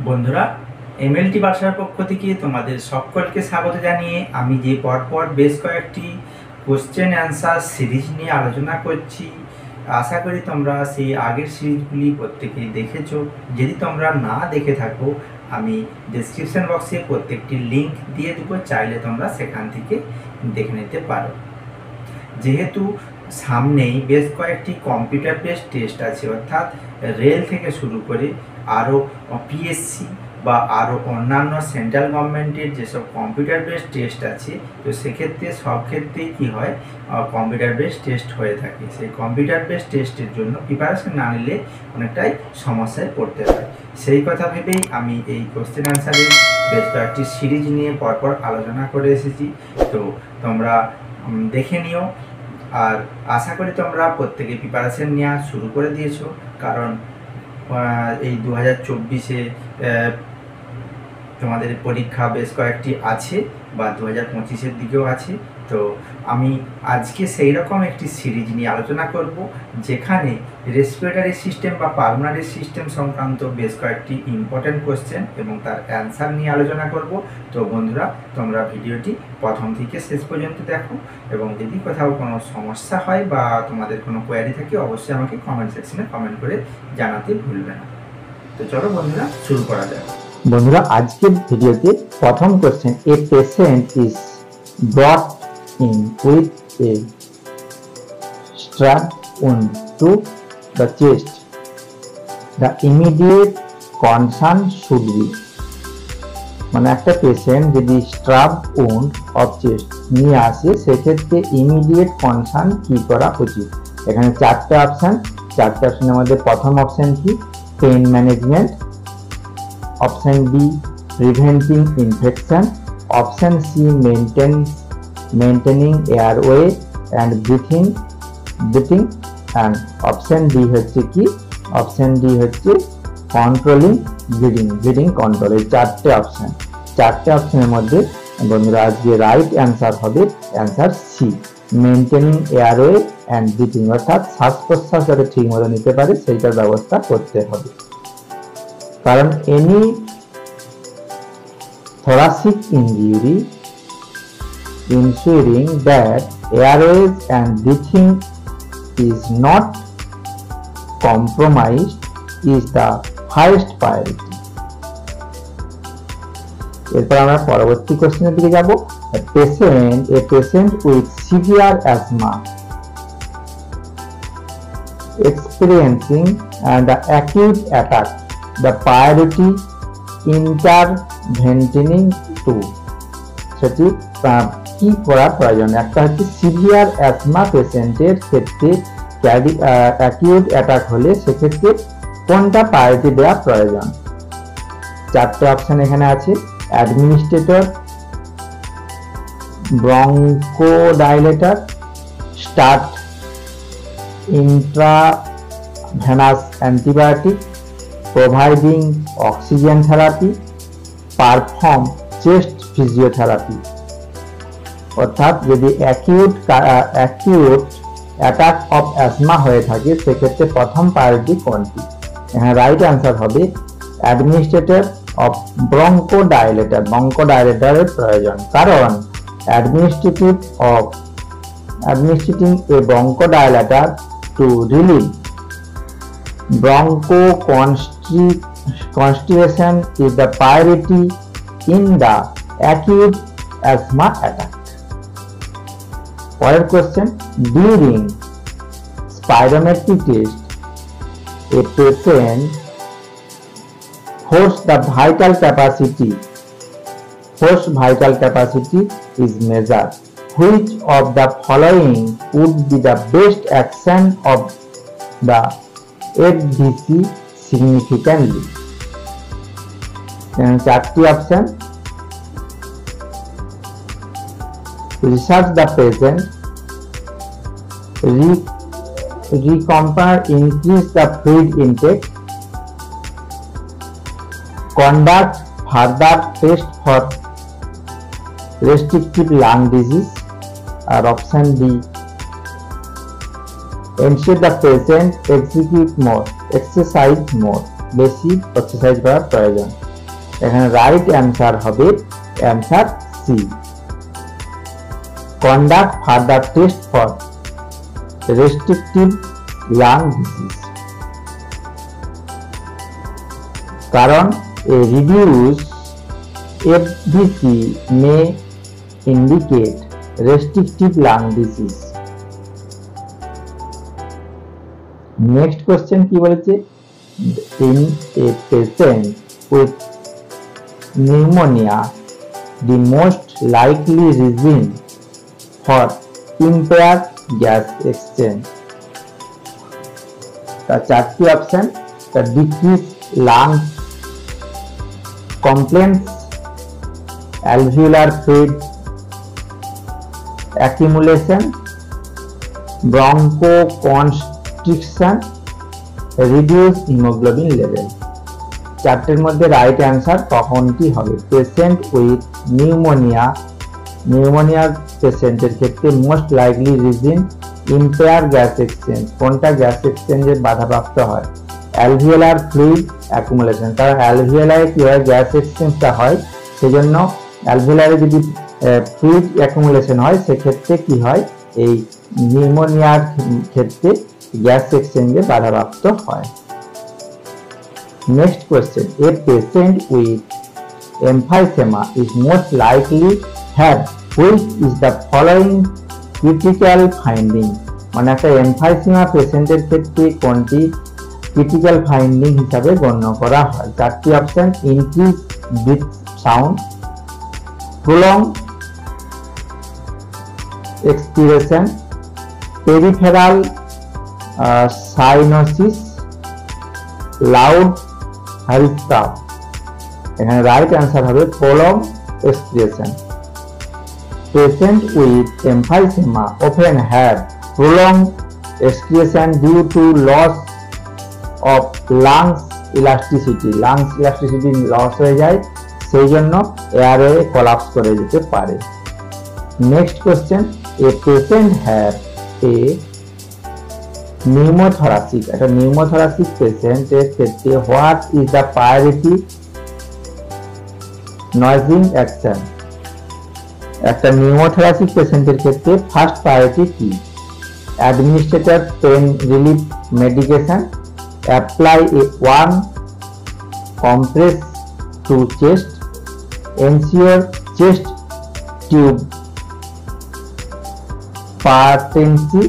বন্ধুরা, এমএলটি বাসার পক্ষ থেকে তোমাদের সকলকে স্বাগত জানিয়ে আমি যে পরপর বেশ কয়েকটি কোশ্চেন অ্যান্সার সিরিজ নিয়ে আলোচনা করছি। আশা করি তোমরা সেই আগের সিরিজগুলি প্রত্যেকেই দেখেছো। যদি তোমরা না দেখে থাকো, আমি ডেসক্রিপশন বক্সে প্রত্যেকটি লিঙ্ক দিয়ে দেবো, চাইলে তোমরা সেখান থেকে দেখে নিতে পারো। যেহেতু সামনেই বেশ কয়েকটি কম্পিউটার বেসড টেস্ট আছে, অর্থাৎ রেল থেকে শুরু করে আরও পিএসসি বা আরও অন্যান্য সেন্ট্রাল গভর্নমেন্টের যেসব কম্পিউটার বেসড টেস্ট আছে, তো সেক্ষেত্রে সব ক্ষেত্রেই কী হয়, কম্পিউটার বেসড টেস্ট হয়ে থাকে। সেই কম্পিউটার বেসড টেস্টের জন্য প্রিপারেশন না নিলে অনেকটাই সমস্যায় পড়তে হয়। সেই কথা ভেবেই আমি এই কোশ্চেন অ্যান্সারের বেশ কয়েকটি সিরিজ নিয়ে পরপর আলোচনা করে এসেছি। তো তোমরা দেখে নিও, আর আশা করি তোমরা প্রত্যেকে প্রিপারেশন নেওয়া শুরু করে দিয়েছো, কারণ এই 2024-এ তোমাদের পরীক্ষা বেশ কয়েকটি আছে বা 2025-এর দিকেও আছে। তো আমি আজকে সেই রকম একটি সিরিজ নিয়ে আলোচনা করব, যেখানে রেসপিরেটরি সিস্টেম বা পালমোনারি সিস্টেম সংক্রান্ত বেশ কয়েকটি ইম্পর্টেন্ট কোশ্চেন এবং তার অ্যান্সার নিয়ে আলোচনা করব। তো বন্ধুরা, তোমরা ভিডিওটি প্রথম থেকে শেষ পর্যন্ত দেখো, এবং যদি কোথাও কোনো সমস্যা হয় বা তোমাদের কোনো কোয়ারি থাকে, অবশ্যই আমাকে কমেন্ট সেকশনে কমেন্ট করে জানাতে ভুলবে না। তো চলো বন্ধুরা, শুরু করা যাক। বন্ধুরা, আজকের ভিডিওতে প্রথম question, a patient is brought in with a stab wound to the chest. The immediate concern should be, মানে একটা পেশেন্ট যদি স্ট্রাব wound অফ চেস্ট নিয়ে আসে, সেক্ষেত্রে ইমিডিয়েট কনসার্ন কি করা উচিত? এখানে চারটে অপশনের মধ্যে প্রথম অপশন কি? Pain management. Option B, preventing infection. Option C, maintaining airway and breathing. And option D হচ্ছে কি? অপশন ডি হচ্ছে কন্ট্রোলিং ব্লিডিং কন্ট্রোল। এই চারটে অপশনের মধ্যে বন্ধুরা আজকে রাইট অ্যান্সার হবে answer C, maintaining airway and breathing, অর্থাৎ শ্বাস প্রশ্বাস যাতে ঠিক মতো নিতে পারে সেইটার ব্যবস্থা করতে হবে। কারণ any thoracic injury ensuring that airways and breathing is not compromised is the highest priority. এরপর আমরা পরবর্তী কোশ্চেনের দিকে যাব। A patient with severe asthma experiencing an acute attack, the priority intervening to, সেটি কি করা প্রয়োজন? একটা হচ্ছে সিভিয়ার অ্যাজমা পেশেন্টের ক্ষেত্রে অ্যাকিউট অ্যাটাক হলে সেক্ষেত্রে কোনটা প্রায়োরিটি দেওয়া প্রয়োজন? চারটে অপশন এখানে আছে। Administrator, bronchodilator, start intravenous antibiotic, providing oxygen therapy, perform chest physiotherapy. অর্থাৎ যদি অ্যাকিউট অ্যাটাক অফ অ্যাজমা হয়ে থাকে, সেক্ষেত্রে প্রথম প্রায়োরিটি কোনটি? এখানে রাইট অ্যান্সার হবে অ্যাডমিনিস্ট্রেটর অফ ব্রঙ্কোডাইলেটরের প্রয়োজন। কারণ administrating a bronchodilator to relieve bronchoconstriction is the priority in the acute asthma attack. Further question, during spirometry test, a patient forced vital capacity is measured. Which of the following would be the best action of the FVC significantly? চারটি option. Research the patient, increase the fluid intake, conduct further test for restrictive lung disease, or option D, ensure the patient exercise more, বেশি exercise করার প্রয়োজন। এখানে right answer হবে answer C. Conduct further test for restrictive lung disease, কারণ a reduced FVC may indicate restrictive lung disease. Next question কি বলেছে? In a patient with pneumonia, the most likely reason for impaired gas exchange. The চারটি option, the decreased lung complaints, alveolar fluid accumulation, bronchoconstriction, reduced hemoglobin level. চারটির মধ্যে right answer কখনটি হবে? Patient with নিউমোনিয়ার পেশেন্টের ক্ষেত্রে most likely reason impair gas exchange. কোনটা gas এক্সচেঞ্জে বাধাপ্রাপ্ত হয়? Alveolar fluid accumulation, কারণ অ্যালভিওলারে কি হয়, গ্যাস এক্সচেঞ্জটা হয়, সেজন্য অ্যালভিওলারে যদি ফ্লুইড অ্যাকুমুলেশন হয় সেক্ষেত্রে কি হয়, এই নিউমোনিয়ার ক্ষেত্রে গ্যাস এক্সচেঞ্জে বাধাপ্রাপ্ত হয়। Next question, A patient with emphysema is most likely have which is the following critical finding। মানে একটা এমফাইসেমা পেশেন্টের ক্ষেত্রে কোনটি ক্রিটিক্যাল ফাইন্ডিং হিসাবে গণ্য করা হয়? চারটি option, increase breath sound, prolong expiration, peripheral cyanosis, loud হারিস্টাপ। এখানে রাইট অ্যান্সার হবে prolong expiration. Patient with emphysema often have prolonged expiration due to loss of lungs elasticity loss হয়ে যায়, সেই জন্য এয়ারওয়ে কোলাপস করে যেতে পারে। Next question, a patient have a pneumothoracic, একটা নিউমোথোরাসিক পেশেন্টের ক্ষেত্রে what is the priority nursing action. একটা নিউমোথোরাসিক পেশেন্টের ক্ষেত্রে ফার্স্ট প্রায়োরিটি কি? Administrator pain relief medication, apply a one compress to chest, ensure chest tube patency,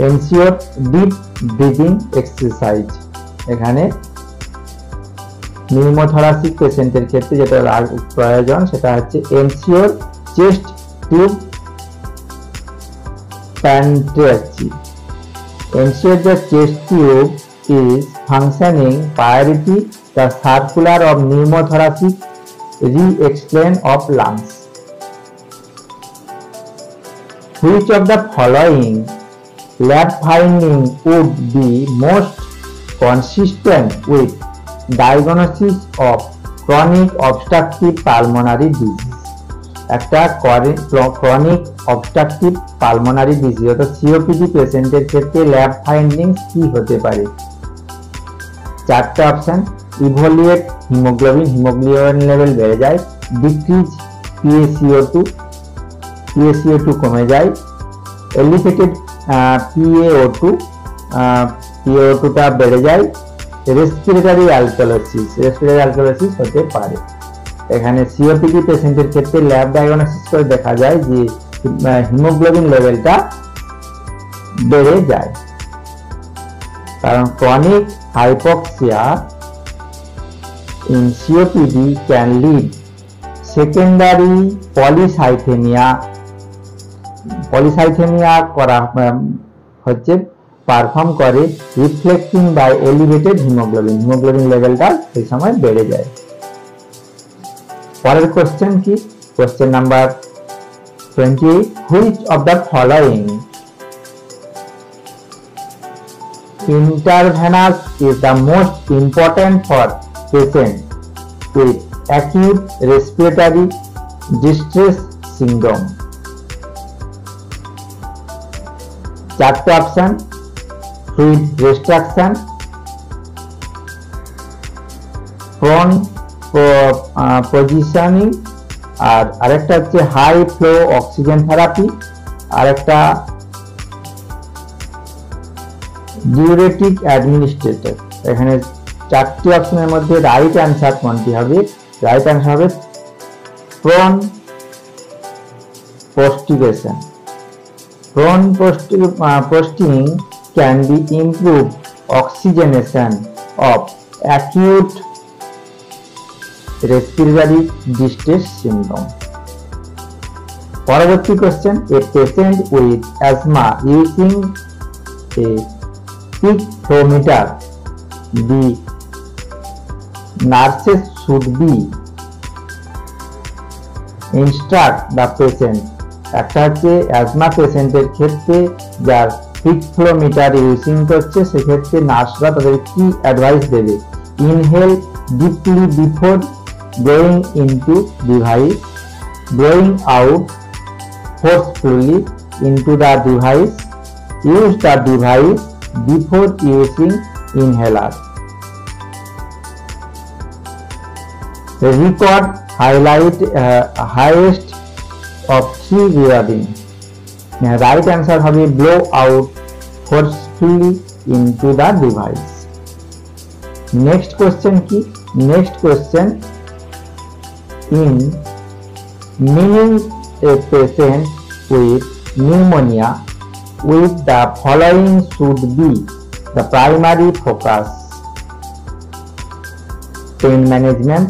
ensure deep breathing exercise। এখানে নিউমোথোরাসিক পেশেন্টের ক্ষেত্রে যেটা প্রয়োজন সেটা হচ্ছে ensure chest tube patency, ensure the chest tube is functioning, priority the circular of pneumothoracic re-explain of lungs। Which of the following lab finding would be most consistent with diagnosis of chronic obstructive pulmonary disease? একটা chronic obstructive pulmonary disease অর্থাৎ COPD পেশেন্টের ক্ষেত্রে lab findings কি হতে পারে? চারটা option, evaluate haemoglobin level বেড়ে যায়, ডিক্রিজ পিএসিও2 কমে যায়, এলিভেটেড পিএও2টা বেড়ে যায়, রেসপিরেটরি অ্যালকোহলিসিস হতে পারে। এখানে সিওপিডি পেশেন্টের ক্ষেত্রে ল্যাব ডায়াগনোসিস করে দেখা যায় যে হিমোগ্লোবিন লেভেলটা বেড়ে যায়, কারণ chronic hypoxia in COPD can lead secondary polycythemia করা হচ্ছে পারফর্ম করে, রিফ্লেক্টিং বাই এলিভেটেড হিমোগ্লোবিন লেভেলটা সেই সময় বেড়ে যায়। পরের কোশ্চেন কি? Question number 28, which of the following intervenous is the most important for patient with acute respiratory distress syndrome? চারটে option, fluid restriction, prone positioning, আর আরেকটা হচ্ছে হাই ফ্লো অক্সিজেন থেরাপি, আরেকটা ডিউরেটিক অ্যাডমিনিস্ট্রেটর। এখানে চারটি অপশনের মধ্যে রাইট অ্যান্সার কোনটি হবে? রাইট অ্যান্সার হবে prone positioning. Prone posting can be improved oxygenation of acute respiratory distress syndrome. পরবর্তী question, a patient with asthma using a peak flow meter, the nurses should be instruct the patient। একটা হচ্ছে asthma পেশেন্টের ক্ষেত্রে যার pick flow metre using করছে, সেক্ষেত্রে নার্সরা তাদের কি অ্যাডভাইস দেবে? Inhale deeply before blowing into device, blowing out forcefully into the device, use the device before using inhaler. Record highest of 3 breathing। Right answer হবে blow out forcefully into the device. Next question কি? Next question, in meaning a patient with pneumonia with the following should be the primary focus: pain management,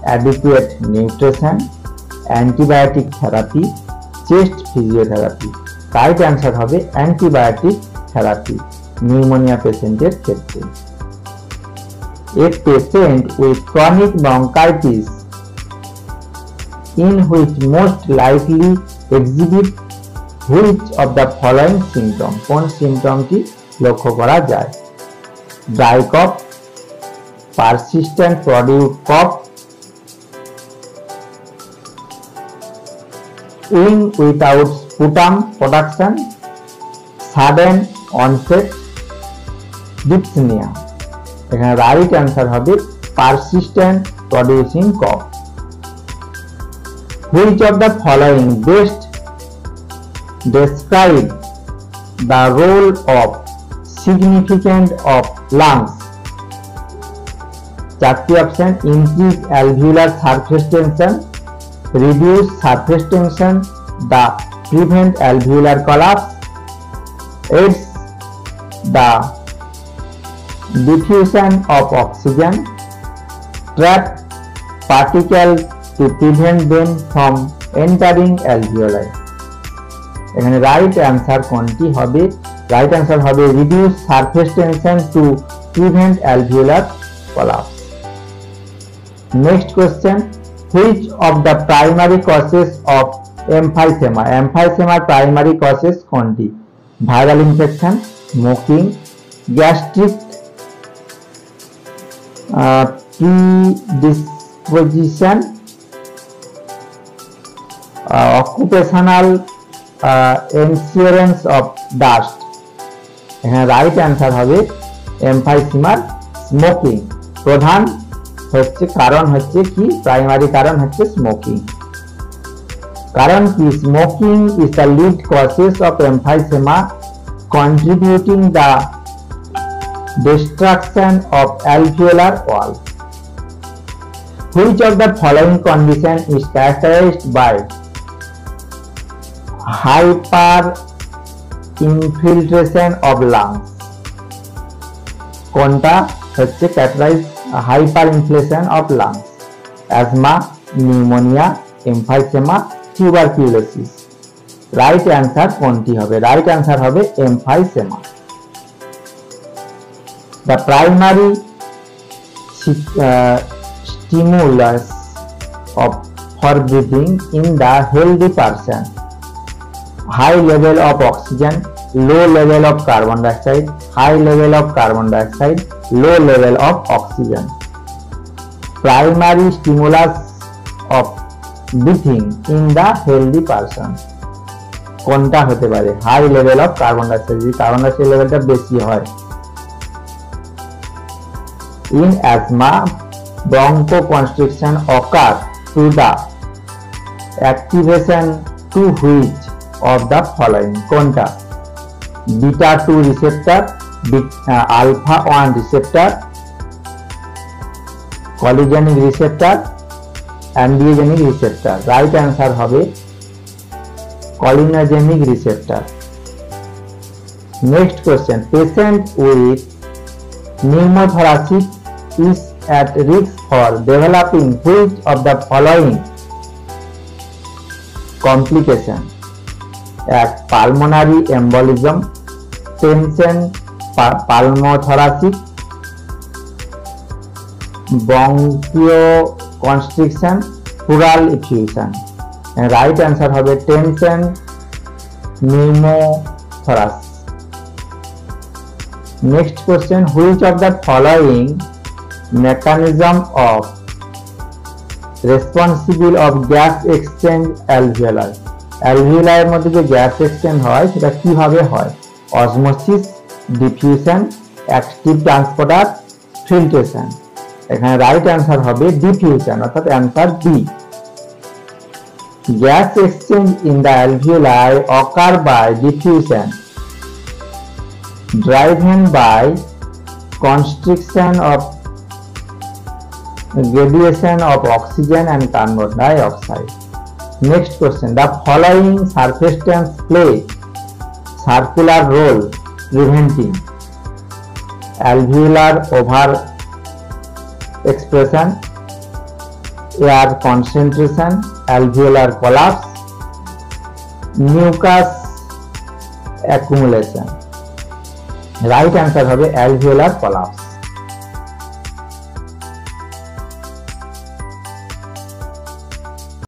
adequate nutrition, antibiotic therapy, chest physiotherapy. Right answer হবে antibiotic therapy pneumonia পেশেন্টের ক্ষেত্রে। এ patient with chronic bronchitis in which most likely exhibit which of the following symptom? কোন সিমটমটি লক্ষ্য করা যায়? Dry কফ, persistent produce কফ, wing without sputum production, sudden onset dyspnea। এখানে right answer হবে persistent producing cough. Which of the following best describe the role of significant of lungs? চারটি option: increase alveolar surface tension, reduce surface tension, the prevent alveolar collapse, aids the diffusion of oxygen, trap particles to prevent them from entering alveoli। এখানে right answer কোনটি হবে? Right answer হবে reduce surface tension to prevent alveolar collapse। Next question, which of the primary causes of emphysema? Emphysema primary causes কোনটি? Viral infection, smoking, gastric predisposition, occupational insurance of dust। এখানে right answer হবে এমফাইসিমার smoking. প্রধান হচ্ছে কারণ হচ্ছে কি? Primary কারণ হচ্ছে স্মোকিং। কারণ কি? Smoking is the lead causes of emphysema, contributing the destruction of alveolar wall। Which of the following condition is characterized by hyperinfiltration of lungs? কোনটা হচ্ছে characterized hyperinflation of lungs? asthma, pneumonia, emphysema, tuberculosis। Right answer কোনটি হবে? Right answer হবে emphysema। The primary stimulus for breathing in the healthy person: high level of oxygen, low level of carbon dioxide, high level of carbon dioxide, low level of oxygen। Primary stimulus of breathing in the healthy person কোনটা হতে পারে? High level of carbon dioxide. যদি carbon dioxide লেভেলটা বেশি হয়। In asthma bronchoconstriction occur to the activation to which of the following? কোনটা? beta 2 receptor, alpha 1 receptor, cholinergic receptor, angiogenic receptor. Right answer হবে cholinergic receptor. Next question. Patient with pneumothoracic is at risk for developing which of the following complication? At pulmonary embolism, tension, pulmothoracic, bronchoconstriction, pleural effusion. And right answer হবে tension, pneumothorax. Next question. Which of the following mechanism of responsible of gas exchange alveoli? alveoli এর মধ্যে যে gas exchange হয় সেটা কিভাবে হয়? Osmosis, diffusion, active transporter, filtration. এখানে right answer হবে ডিফিউশন, অর্থাৎ answer B. gas exchange in the alveoli occur by diffusion, driven by constriction of radiation of oxygen and carbon dioxide. Next question. The following surfactants play circular role preventing alveolar over expression, air concentration, alveolar collapse, mucus accumulation. Right answer হবে alveolar collapse.